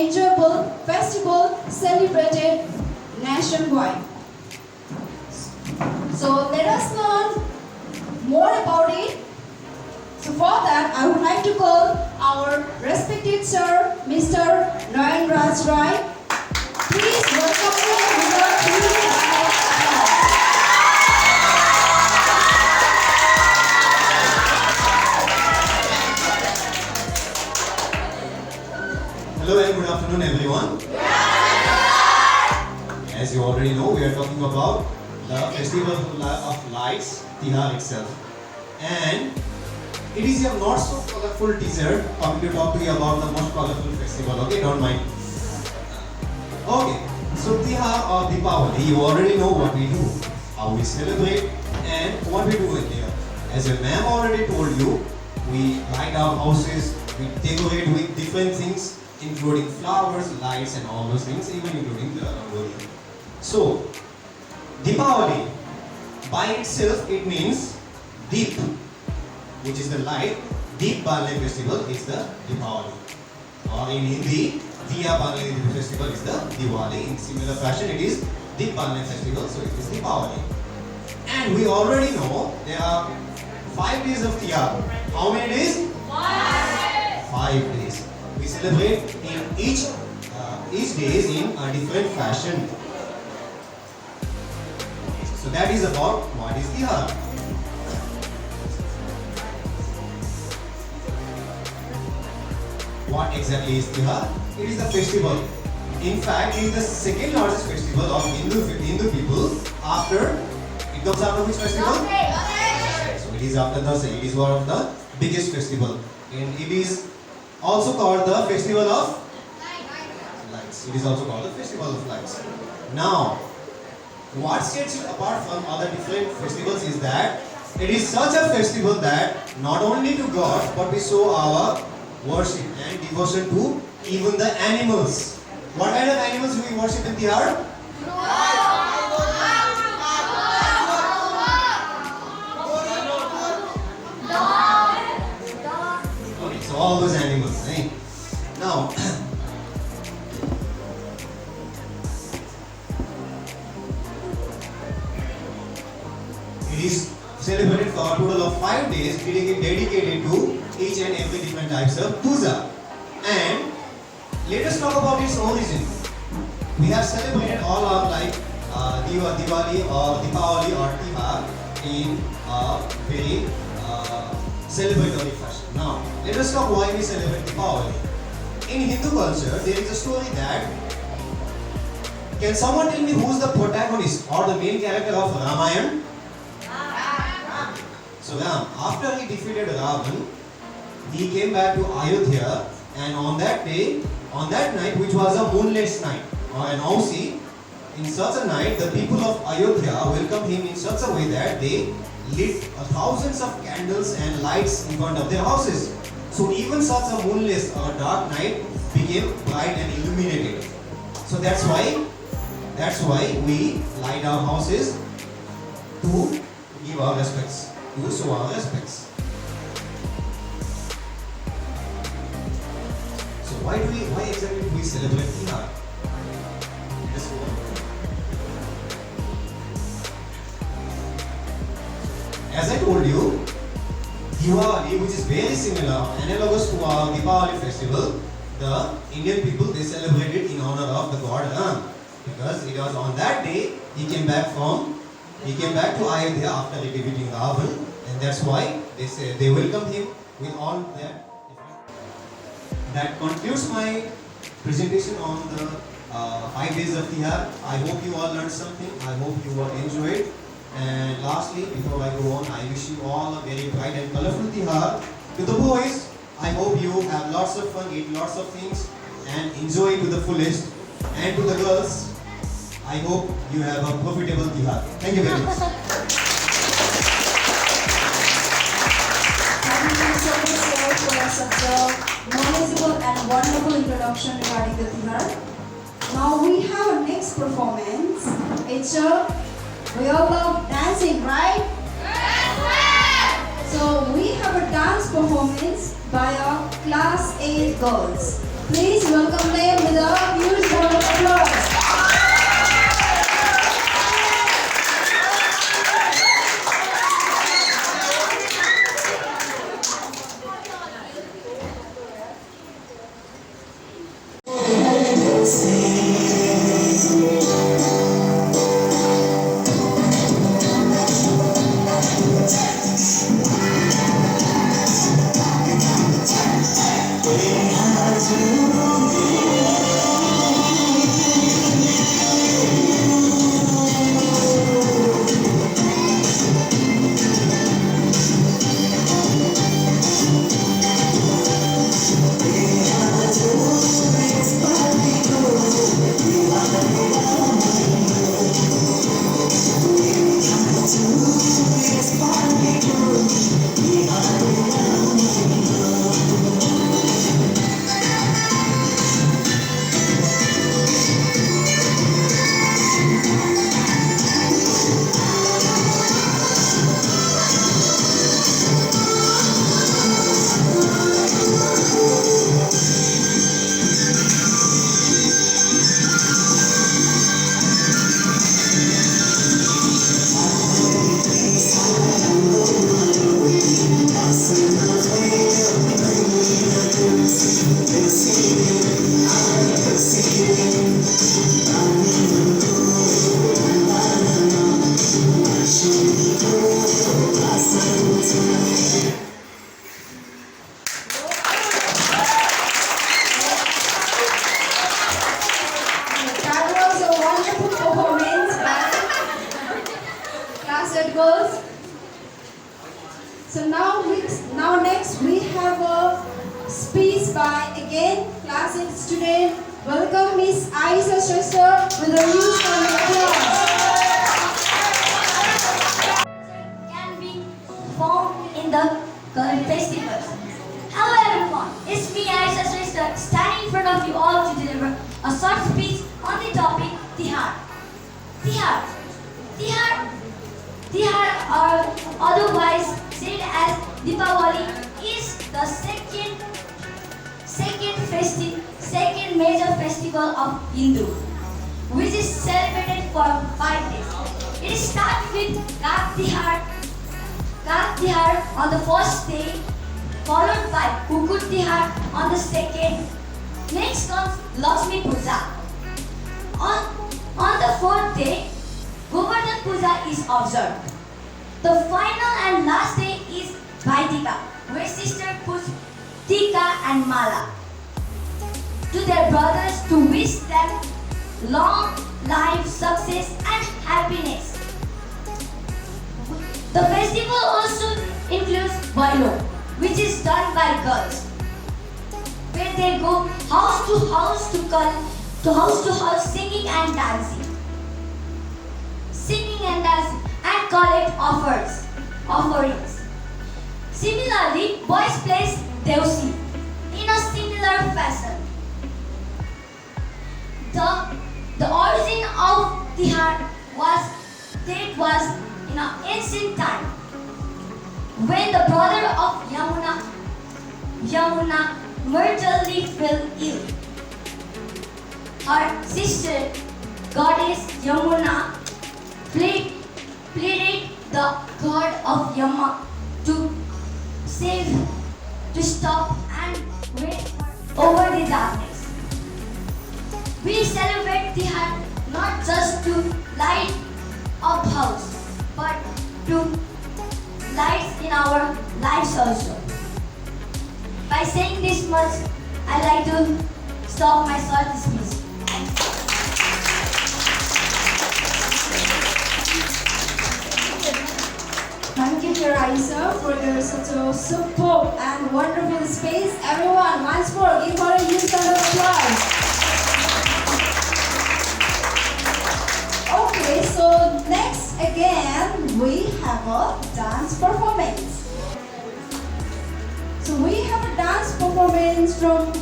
enjoyable festival celebrated nationwide. So let us learn more about it. So for that, I would like to call our respected sir, Mr. Nayan Raj Rai. Please welcome him with a huge applause. Hello and good afternoon everyone. As you already know, we are talking about the Festival of Lights, Tihar itself. And it is a not so colorful teaser coming to talk to you about the most colorful festival, okay? Don't mind. Okay, so Tihar or Deepavali, you already know what we do, how we celebrate and what we do in there. As your ma'am already told you, we light our houses, we decorate with different things, including flowers, lights and all those things, even including the rangoli. So, Deepavali, by itself it means Deep, which is the light. Deep Balne festival is the Deepavali. Or in Hindi, Diya Balne festival is the Diwali. In similar fashion, it is Deep Balne festival, so it is Deepavali. And we already know there are 5 days of Tihar. How many days? 5 days. We celebrate in each days in a different fashion. So that is about what is Tihar. What exactly is Tihar? It is a festival. In fact, it is the second largest festival of Hindu people after, it comes after which festival? So it is after Dasai. It is one of the biggest festival. And it is also called the Festival of Lights. It is also called the Festival of Lights. Now, what sets it apart from other different festivals is that it is such a festival that not only to God, but we show our worship and devotion to even the animals. What kind of animals do we worship in Tihar? Okay, so all those animals, right? Now, it is celebrated for a total of 5 days, dedicated to each and every different types of puja. And let us talk about its origin. We have celebrated all our like Diwali or Deepavali or Tihar in a very celebratory fashion. Now, let us talk why we celebrate Deepavali. In Hindu culture, there is a story that, can someone tell me who is the protagonist or the main character of Ramayana? So Ram, after he defeated Ravan, he came back to Ayodhya, and on that day, on that night, which was a moonless night or an Ausi, in such a night, the people of Ayodhya welcomed him in such a way that they lit thousands of candles and lights in front of their houses. So even such a moonless or dark night became bright and illuminated. So that's why we light our houses to give our respects, to show our respects. So why exactly do we celebrate Tihar? Let's go on. As I told you, Diwali, which is very similar, analogous to our Deepavali festival, the Indian people, they celebrate it in honor of the god Ram, because it was on that day he came back to Ayodhya after defeating Ravan, and that's why they welcomed him with all that. That concludes my presentation on the 5 days of Tihar. I hope you all learned something. I hope you all enjoyed. And lastly, before I go on, I wish you all a very bright and colorful Tihar. To the boys, I hope you have lots of fun, eat lots of things, and enjoy to the fullest. And to the girls, I hope you have a profitable Tihar. Thank you very much. Thank you so much, sir, for such a knowledgeable and wonderful introduction regarding the Tihar. Now we have our next performance. It's we all love dancing, right? Yes, so we have a dance performance by our Class 8 girls. Please welcome them with a huge round of applause. That was a wonderful performance by Class 8 girls. So now next we have a speech by again Class 8 student. Welcome Miss Aisha Shrestha with a huge round of applause. Can be found in the current festivals. Hello everyone, it's me Aisha Shrestha standing in front of you all to deliver a short speech on the topic Tihar. Tihar. Tihar or otherwise said as Deepavali is the second major festival of Hindu, which is celebrated for 5 days. It starts with Kat Tihar on the first day, followed by Kukut Tihar on the second. Next comes Lakshmi Puja. On the fourth day, Govardhan Puja is observed. The final and last day is Bhaitika, where sister puts tika and mala to their brothers to wish them long life, success and happiness. The festival also includes Bailo, which is done by girls, where they go house to house singing and dancing and collect offerings. Similarly, boys plays Deusi in a similar fashion. The origin of Tihar was in an ancient time when the brother of Yamuna mortally fell ill. Her sister, goddess Yamuna, pleaded the god of Yama to stop and wait over the darkness. We celebrate Tihar not just to light up house, but to light in our lives also. By saying this much, I like to stop my short speech. Thank you, Aisha, for your such a superb and wonderful speech. Everyone, once more, give her a huge round of applause. Okay, so next again we have a dance performance. So we have a dance performance from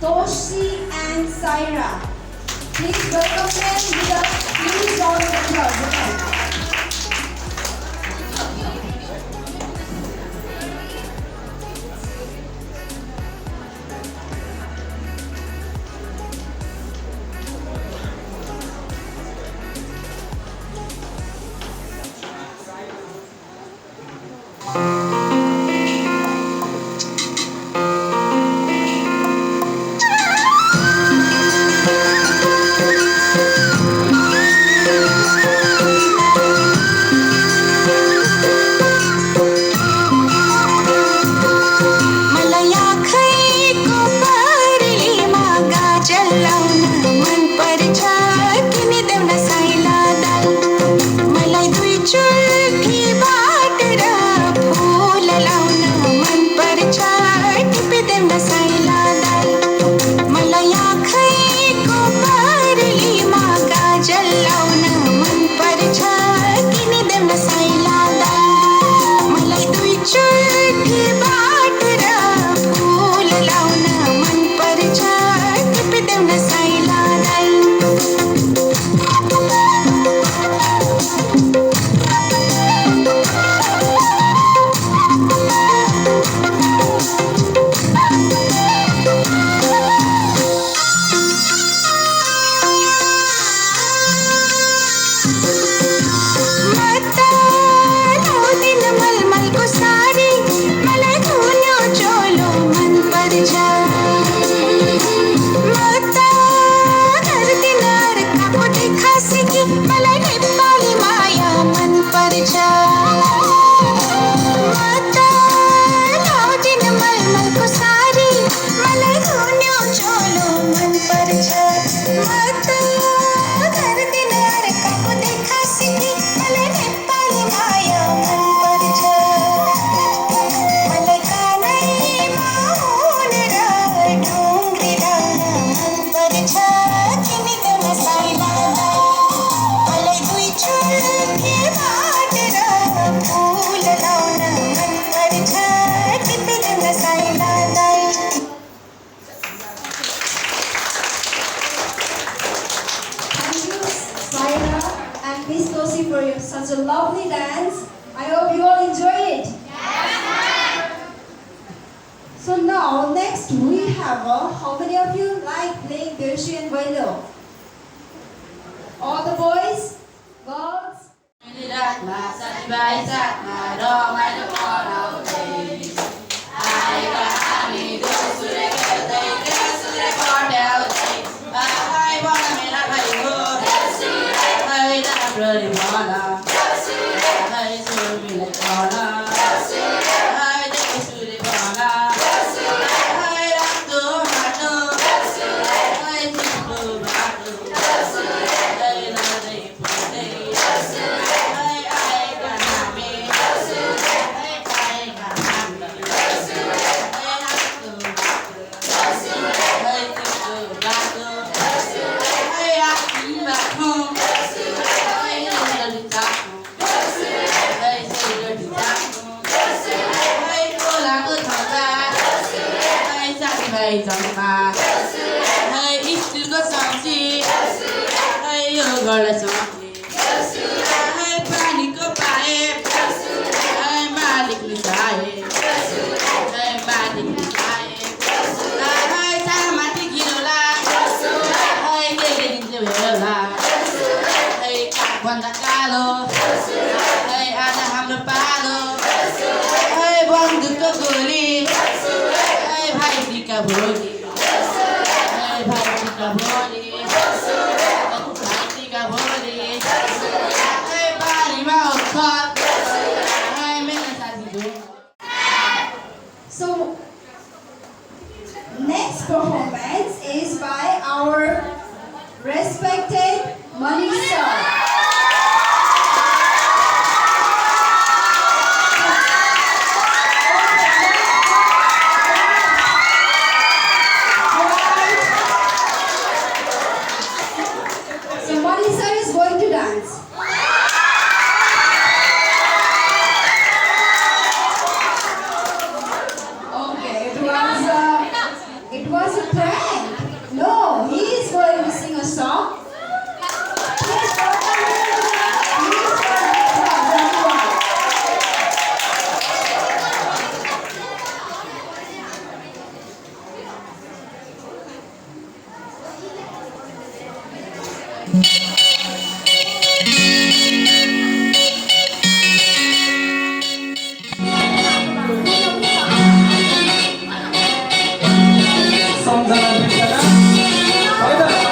Toshi and Saira. Please welcome them with a huge round of applause. Okay. मलको सारी मलाई धुन्यो चोलो मन पर्छ मता धरती नरकाको देखा सिकी मलाई नेपाली माया मन पर्छ मता लाउदिन मलमलको सारी मलाई धुन्यो चोलो मन पर्छ मता धरती नरकाको देखा सिकी मलाई नेपाली माया मन पर्छ मलाई कानैमा हुन र ढुङ्ग्री लाउन मन पर्छ तिमीसँग साइलालाई मलाई दुई चुल्के बाटेर फुल लाउन मन पर्छ तिमीसँग साइलालाई Thank you, Saira and Miss Kosi, for such a lovely dance. I hope you all enjoy it. So now, next we have how many of you like playing Dirshi and Vailo? All the boys, girls. रातमा साथीभाइ साथमा रमाइलो मनाउँदै आएका हामी देउसुरे खेल्दै देउसुरे पट्याउँदै भाइ भन मेरा भाइको खै राम्ररी भन खै छोरीलाई भन खै देउसुरे भन खै रातो माटो खै तिम्रो बाटो खै लाँदै पुग्दै खै आएका हामी खै आएका हामी खै रातो माटो खै तिम्रो बाटो खै आफ्नो बाटो खै लडी जानु खै सेलडी जानु खै खोलाको छल्दा खै साथीभाइ जम्मा खै स्टिलको सब्जी खै यो गडा सब्जी खै पानीको पाइप खै मालिकले चाहे खै मालिकले चाहे खै चामाटी किनौला खै केले दिन्छ भेला खै काठभन्दा कालो खै आज हाम्रो पालो खै बन्दुकको गोली खै भाइ टिका भोलि खै भाइ टिका भोलि भाइ टिका भोलि खै बारीमा उखल खै मेरो साथी धुन So next performance is by our respected Manisha. So Manisha is going to dance. Okay, it was a prank. No, he is going to sing a song. Please welcome him. Please welcome everyone. सम्झना बिर्सना होइन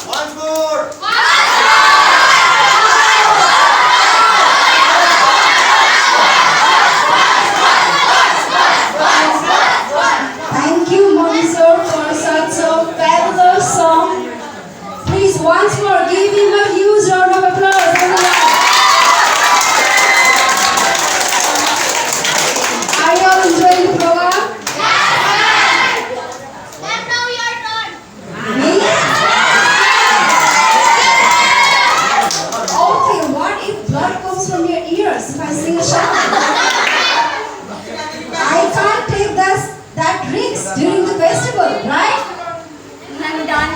Once more. Thank you, Monisor, for such a fabulous song. Please, once more, give him a huge round of applause, everyone. Are you all enjoying the program? And now your turn. Me? Okay, what if blood comes from your ears if I sing a song? I can't take that risk during the festival, right? I'm done.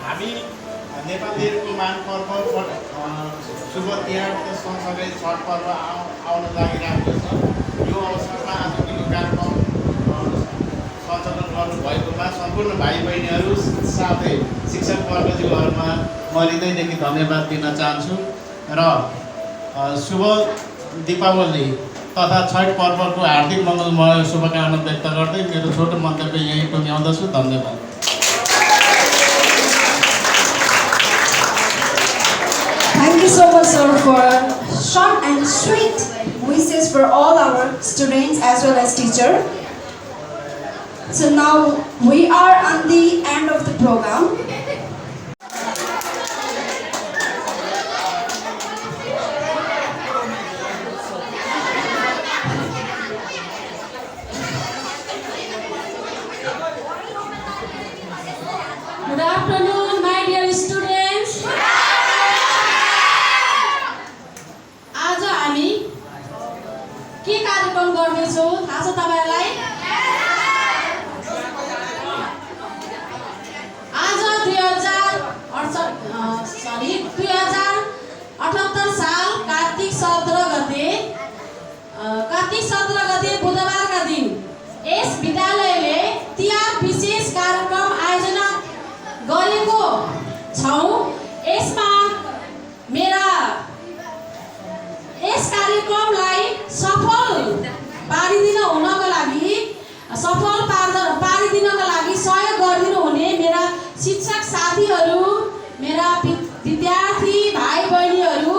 हामी नेपालीहरूको मान पर्व शुभ तिहारको सँगसँगै छठ पर्व आउन लागिरहेको छ। यो अवसरमा आजको यो कार्यक्रम सञ्चालन गर्नुभएकोमा सम्पूर्ण भाइ बहिनीहरू साथै शिक्षकवर्गज्यूहरूमा म हृदयदेखि धन्यवाद दिन चाहन्छु र शुभ दीपावली तथा छठ पर्वको हार्दिक मङ्गलमय शुभकामना व्यक्त गर्दै मेरो छोटो मन्तव्य यहीँ टुङ्ग्याउँदछु। धन्यवाद। Thank you so much, sir, for short and sweet wishes for all our students as well as teacher. So now we are on the end of the program. Good afternoon, my dear students. आज हामी के कार्यक्रम गर्दैछौँ थाहा छ तपाईलाई? आज 2078 साल कार्तिक 17 गते बुधबारका दिन यस विद्यालयले तिहार विशेष कार्यक्रम आयोजना गरेको छौँ। यसमा यस कार्यक्रमलाई सफल पारिदिनका लागि सहयोग गरिदिनु हुने मेरा शिक्षक साथीहरू, मेरा विद्यार्थी भाइ बहिनीहरू